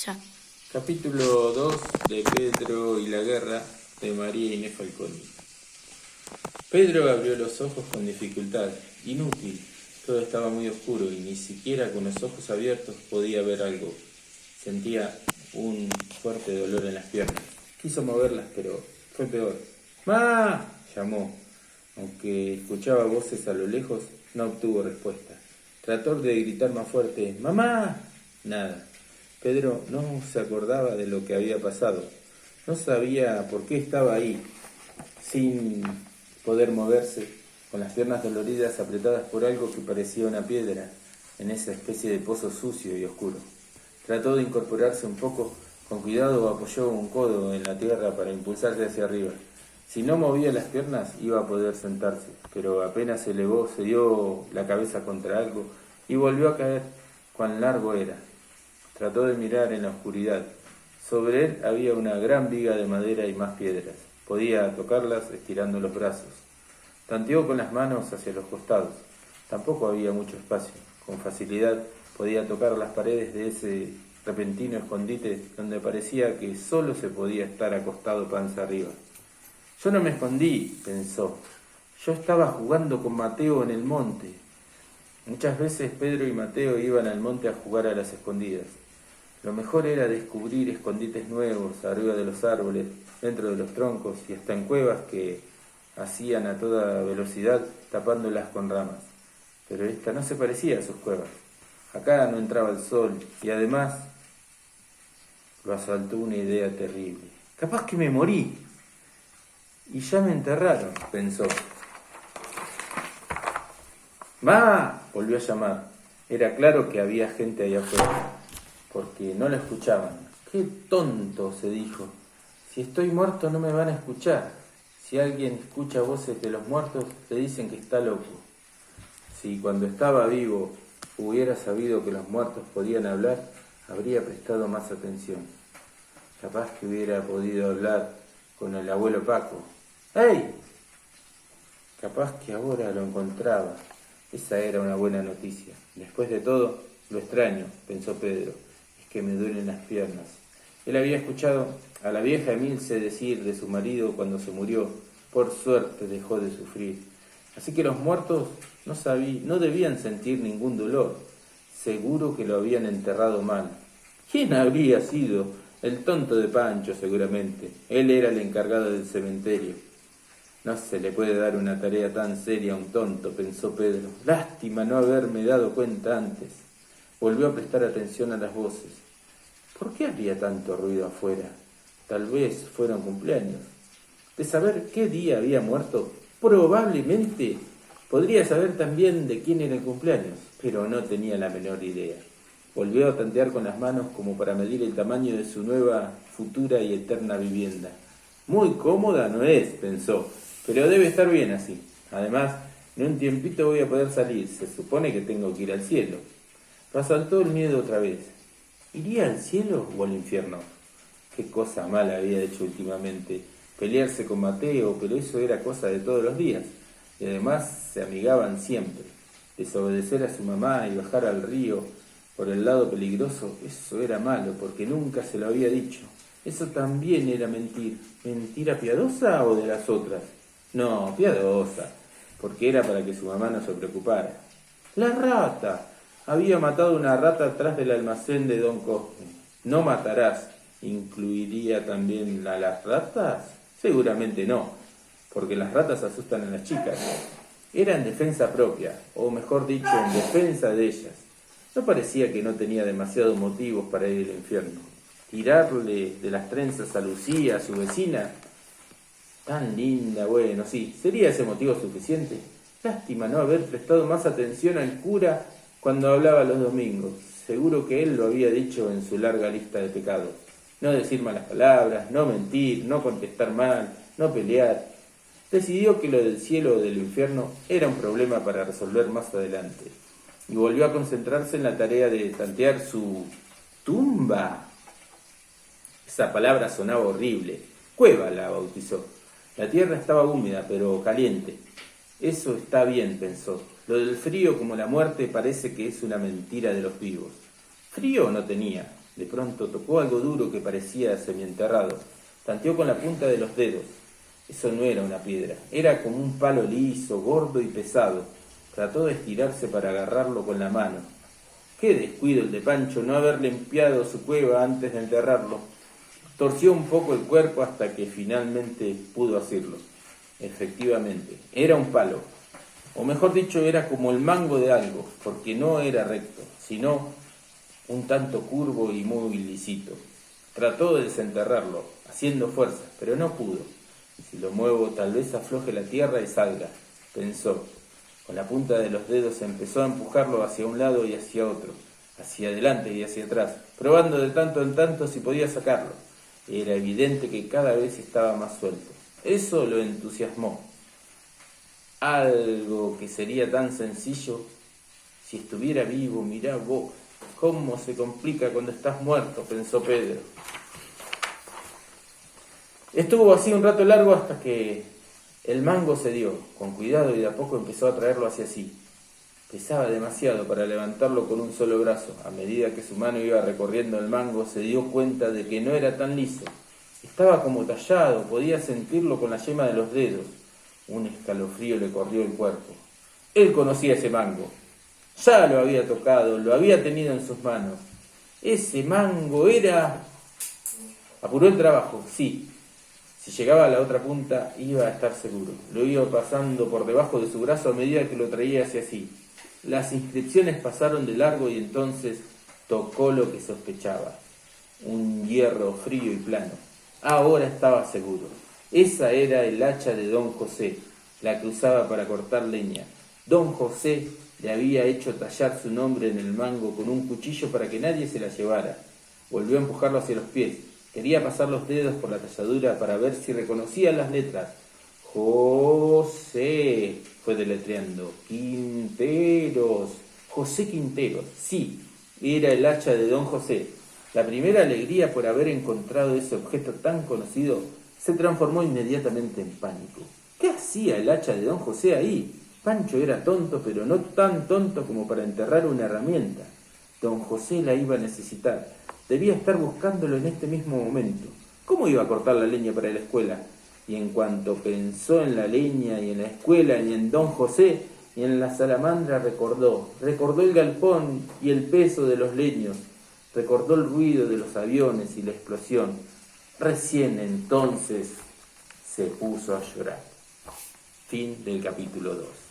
Ya. Capítulo 2 de Pedro y la guerra de María Inés Falconi. Pedro abrió los ojos con dificultad. Inútil. Todo estaba muy oscuro y ni siquiera con los ojos abiertos podía ver algo. Sentía un fuerte dolor en las piernas. Quiso moverlas, pero fue peor. ¡Ma! Llamó. Aunque escuchaba voces a lo lejos, no obtuvo respuesta. Trató de gritar más fuerte. ¡Mamá! Nada. Pedro no se acordaba de lo que había pasado. No sabía por qué estaba ahí, sin poder moverse, con las piernas doloridas apretadas por algo que parecía una piedra, en esa especie de pozo sucio y oscuro. Trató de incorporarse un poco, con cuidado apoyó un codo en la tierra para impulsarse hacia arriba. Si no movía las piernas iba a poder sentarse, pero apenas se elevó, se dio la cabeza contra algo y volvió a caer. Cuán largo era. Trató de mirar en la oscuridad. Sobre él había una gran viga de madera y más piedras. Podía tocarlas estirando los brazos. Tanteó con las manos hacia los costados. Tampoco había mucho espacio. Con facilidad podía tocar las paredes de ese repentino escondite donde parecía que solo se podía estar acostado panza arriba. Yo no me escondí, pensó. Yo estaba jugando con Mateo en el monte. Muchas veces Pedro y Mateo iban al monte a jugar a las escondidas. Lo mejor era descubrir escondites nuevos arriba de los árboles, dentro de los troncos y hasta en cuevas que hacían a toda velocidad tapándolas con ramas. Pero esta no se parecía a sus cuevas. Acá no entraba el sol y además lo asaltó una idea terrible. Capaz que me morí y ya me enterraron, pensó. ¡Ma! Volvió a llamar. Era claro que había gente allá afuera, porque no lo escuchaban. ¡Qué tonto!, se dijo. Si estoy muerto no me van a escuchar. Si alguien escucha voces de los muertos, le dicen que está loco. Si cuando estaba vivo hubiera sabido que los muertos podían hablar, habría prestado más atención. Capaz que hubiera podido hablar con el abuelo Paco. ¡Hey! Capaz que ahora lo encontraba. Esa era una buena noticia. Después de todo, lo extraño, pensó Pedro, es que me duelen las piernas. Él había escuchado a la vieja Emilce decir de su marido cuando se murió, por suerte dejó de sufrir. Así que los muertos no debían sentir ningún dolor. Seguro que lo habían enterrado mal. ¿Quién habría sido? El tonto de Pancho, seguramente. Él era el encargado del cementerio. No se le puede dar una tarea tan seria a un tonto, pensó Pedro. Lástima no haberme dado cuenta antes. Volvió a prestar atención a las voces. ¿Por qué había tanto ruido afuera? Tal vez fueron cumpleaños. De saber qué día había muerto, probablemente podría saber también de quién era el cumpleaños, pero no tenía la menor idea. Volvió a tantear con las manos como para medir el tamaño de su nueva, futura y eterna vivienda. Muy cómoda no es, pensó, pero debe estar bien así. Además, en un tiempito voy a poder salir. Se supone que tengo que ir al cielo. Lo asaltó el miedo otra vez. ¿Iría al cielo o al infierno? Qué cosa mala había hecho últimamente. Pelearse con Mateo, pero eso era cosa de todos los días. Y además se amigaban siempre. Desobedecer a su mamá y bajar al río por el lado peligroso, eso era malo, porque nunca se lo había dicho. Eso también era mentir. ¿Mentira piadosa o de las otras? No, piadosa, porque era para que su mamá no se preocupara. La rata. Había matado una rata atrás del almacén de Don Cosme. No matarás. ¿Incluiría también a las ratas? Seguramente no, porque las ratas asustan a las chicas. Era en defensa propia, o mejor dicho, en defensa de ellas. No parecía que no tenía demasiados motivos para ir al infierno. Tirarle de las trenzas a Lucía, a su vecina. Tan linda, bueno, sí, ¿sería ese motivo suficiente? Lástima no haber prestado más atención al cura cuando hablaba los domingos. Seguro que él lo había dicho en su larga lista de pecados. No decir malas palabras, no mentir, no contestar mal, no pelear. Decidió que lo del cielo o del infierno era un problema para resolver más adelante. Y volvió a concentrarse en la tarea de tantear su tumba. Esa palabra sonaba horrible. Cueva la bautizó. La tierra estaba húmeda, pero caliente. Eso está bien, pensó. Lo del frío como la muerte parece que es una mentira de los vivos. Frío no tenía, De pronto tocó algo duro que parecía semienterrado. Tanteó con la punta de los dedos. Eso no era una piedra, era como un palo liso, gordo y pesado. Trató de estirarse para agarrarlo con la mano. Qué descuido el de Pancho no haber limpiado su cueva antes de enterrarlo. Torció un poco el cuerpo hasta que finalmente pudo hacerlo. Efectivamente, era un palo. O mejor dicho, era como el mango de algo, porque no era recto, sino un tanto curvo y muy lisito. Trató de desenterrarlo, haciendo fuerza, pero no pudo. Si lo muevo, tal vez afloje la tierra y salga, pensó. Con la punta de los dedos empezó a empujarlo hacia un lado y hacia otro, hacia adelante y hacia atrás, probando de tanto en tanto si podía sacarlo. Era evidente que cada vez estaba más suelto. Eso lo entusiasmó. Algo que sería tan sencillo si estuviera vivo. Mirá vos, cómo se complica cuando estás muerto, pensó Pedro. Estuvo así un rato largo hasta que el mango cedió. Con cuidado y de a poco empezó a traerlo hacia sí. Pesaba demasiado para levantarlo con un solo brazo. A medida que su mano iba recorriendo el mango, se dio cuenta de que no era tan liso. Estaba como tallado, podía sentirlo con la yema de los dedos. Un escalofrío le corrió el cuerpo. Él conocía ese mango. Ya lo había tocado, lo había tenido en sus manos. Ese mango era... Apuró el trabajo, sí. Si llegaba a la otra punta, iba a estar seguro. Lo iba pasando por debajo de su brazo a medida que lo traía hacia sí. Las inscripciones pasaron de largo y entonces tocó lo que sospechaba. Un hierro frío y plano. Ahora estaba seguro. Esa era el hacha de don José, la que usaba para cortar leña. Don José le había hecho tallar su nombre en el mango con un cuchillo para que nadie se la llevara. Volvió a empujarlo hacia los pies. Quería pasar los dedos por la talladura para ver si reconocía las letras. José, fue deletreando. Quinteros. José Quinteros. Sí, era el hacha de don José. La primera alegría por haber encontrado ese objeto tan conocido se transformó inmediatamente en pánico. ¿Qué hacía el hacha de don José ahí? Pancho era tonto, pero no tan tonto como para enterrar una herramienta. Don José la iba a necesitar. Debía estar buscándolo en este mismo momento. ¿Cómo iba a cortar la leña para la escuela? Y en cuanto pensó en la leña y en la escuela y en don José y en la salamandra, recordó el galpón y el peso de los leños, recordó el ruido de los aviones y la explosión. Recién entonces se puso a llorar. Fin del capítulo 2.